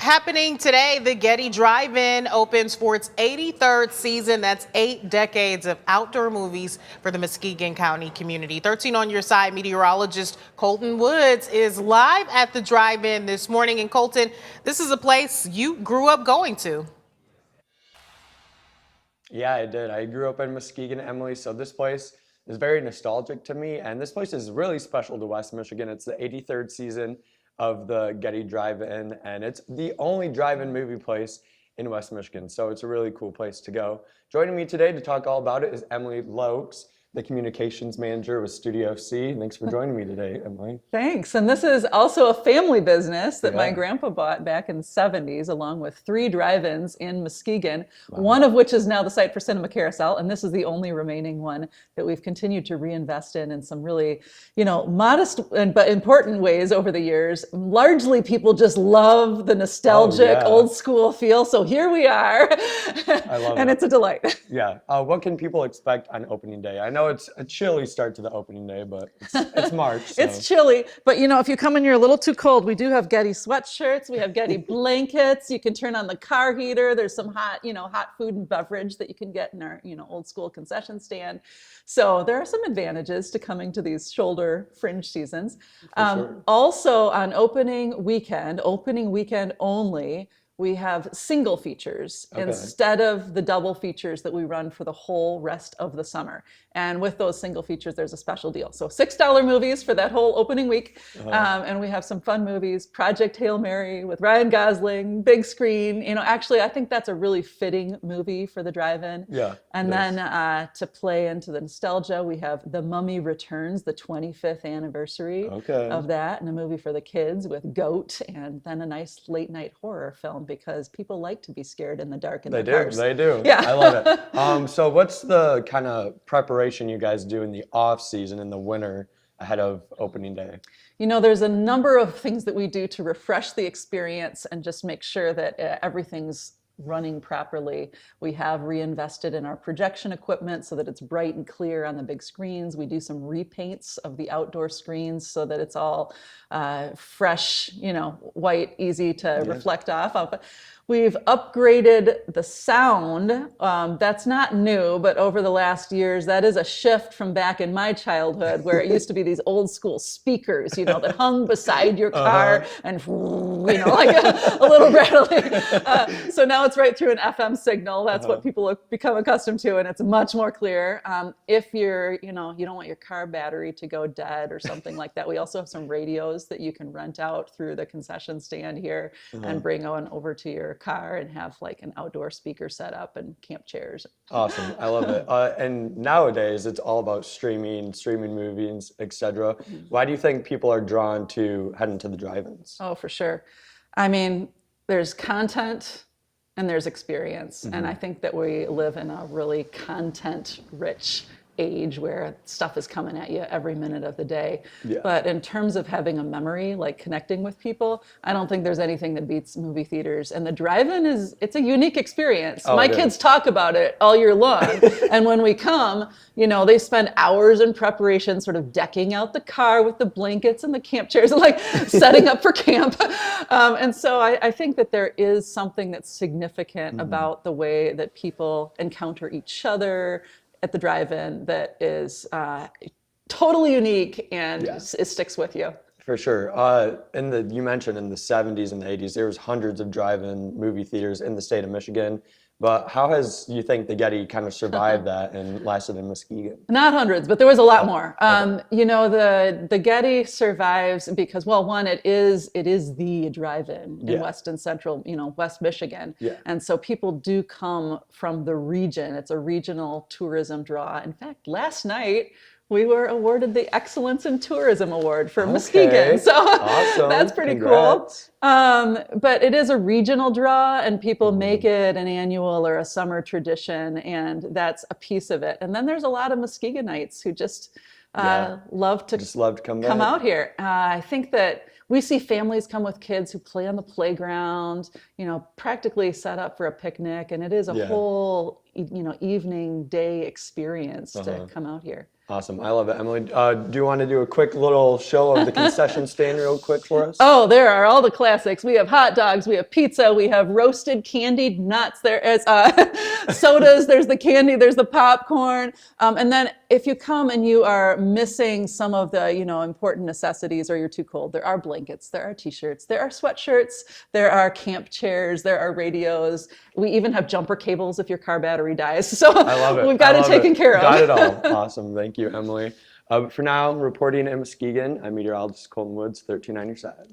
Happening today, the Getty Drive-In opens for its 83rd season. That's 8 decades of outdoor movies for the Muskegon County community. 13 on your side, meteorologist Colton Woods is live at the Drive-In this morning. And Colton, this is a place you grew up going to. Yeah, I did. I grew up in Muskegon, Emily, so this place is very nostalgic to me, and this place is really special to West Michigan. It's the 83rd season of the Getty Drive-In, and it's the only drive-in movie place in West Michigan, so it's a really cool place to go. Joining me today to talk all about it is Emily Lokes, the communications manager with Studio C. Thanks for joining me today, Emily. Thanks. And this is also a family business that my grandpa bought back in the 70s, along with 3 drive-ins in Muskegon, one of which is now the site for Cinema Carousel. And this is the only remaining one that we've continued to reinvest in some really, modest but important ways over the years. Largely, people just love the nostalgic, old school feel. So here we are. I love it. And it's a delight. Yeah. What can people expect on opening day? I know it's a chilly start to the opening day, but it's March. So. It's chilly, but if you come in you're a little too cold, we do have Getty sweatshirts, we have Getty blankets, you can turn on the car heater, there's some hot food and beverage that you can get in our, old school concession stand. So there are some advantages to coming to these shoulder fringe seasons. Sure. Also on opening weekend only, we have single features instead of the double features that we run for the whole rest of the summer. And with those single features, there's a special deal. So $6 movies for that whole opening week. And we have some fun movies, Project Hail Mary with Ryan Gosling, big screen. Actually, I think that's a really fitting movie for the drive-in. Yeah. And then to play into the nostalgia, we have The Mummy Returns, the 25th anniversary of that, and a movie for the kids with Goat, and then a nice late night horror film because people like to be scared in the dark in their cars. They do. Yeah. I love it. So what's the kind of preparation you guys do in the off season in the winter ahead of opening day? There's a number of things that we do to refresh the experience and just make sure that everything's running properly. We have reinvested in our projection equipment so that it's bright and clear on the big screens. We do some repaints of the outdoor screens so that it's all fresh, white, easy to reflect off of. We've upgraded the sound. That's not new, but over the last years, that is a shift from back in my childhood where it used to be these old school speakers, that hung beside your car and, like a little rattling. So now it's right through an FM signal. That's what people have become accustomed to, and it's much more clear. If you're, you don't want your car battery to go dead or something like that, we also have some radios that you can rent out through the concession stand here and bring on over to your car and have like an outdoor speaker set up and camp chairs. Awesome. I love it. And nowadays it's all about streaming movies, etc. Why do you think people are drawn to heading to the drive-ins? Oh, for sure. I mean, there's content and there's experience. And I think that we live in a really content-rich age where stuff is coming at you every minute of the day. But in terms of having a memory, like connecting with people, I don't think there's anything that beats movie theaters. And the drive-in it's a unique experience. My kids talk about it all year long. And when we come, they spend hours in preparation, sort of decking out the car with the blankets and the camp chairs and like setting up for camp. And so I think that there is something that's significant about the way that people encounter each other at the drive-in that is totally unique and it sticks with you. For sure. You mentioned in the 70s and the 80s, there was hundreds of drive-in movie theaters in the state of Michigan. But how you think the Getty kind of survived that and lasted in Muskegon? Not hundreds, but there was a lot more. The Getty survives because, well, one, it is the drive-in in West and Central, West Michigan. And so people do come from the region. It's a regional tourism draw. In fact, last night, we were awarded the Excellence in Tourism Award for Muskegon. So awesome. That's pretty cool. But it is a regional draw and people make it an annual or a summer tradition, and that's a piece of it. And then there's a lot of Muskegonites who just love to come out here. I think that we see families come with kids who play on the playground, practically set up for a picnic, and it is a whole, evening, day experience to come out here. Awesome. I love it. Emily, do you want to do a quick little show of the concession stand real quick for us? Oh, there are all the classics. We have hot dogs, we have pizza, we have roasted candied nuts. There is sodas, there's the candy, there's the popcorn. And then if you come and you are missing some of the, important necessities, or you're too cold, there are blankets, there are t-shirts, there are sweatshirts, there are camp chairs, there are radios. We even have jumper cables if your car battery dies. So I love it. we've got it taken care of. Got it all. Awesome. Thank you, Emily. For now, reporting in Muskegon, I'm meteorologist Colton Woods, 13 on your side.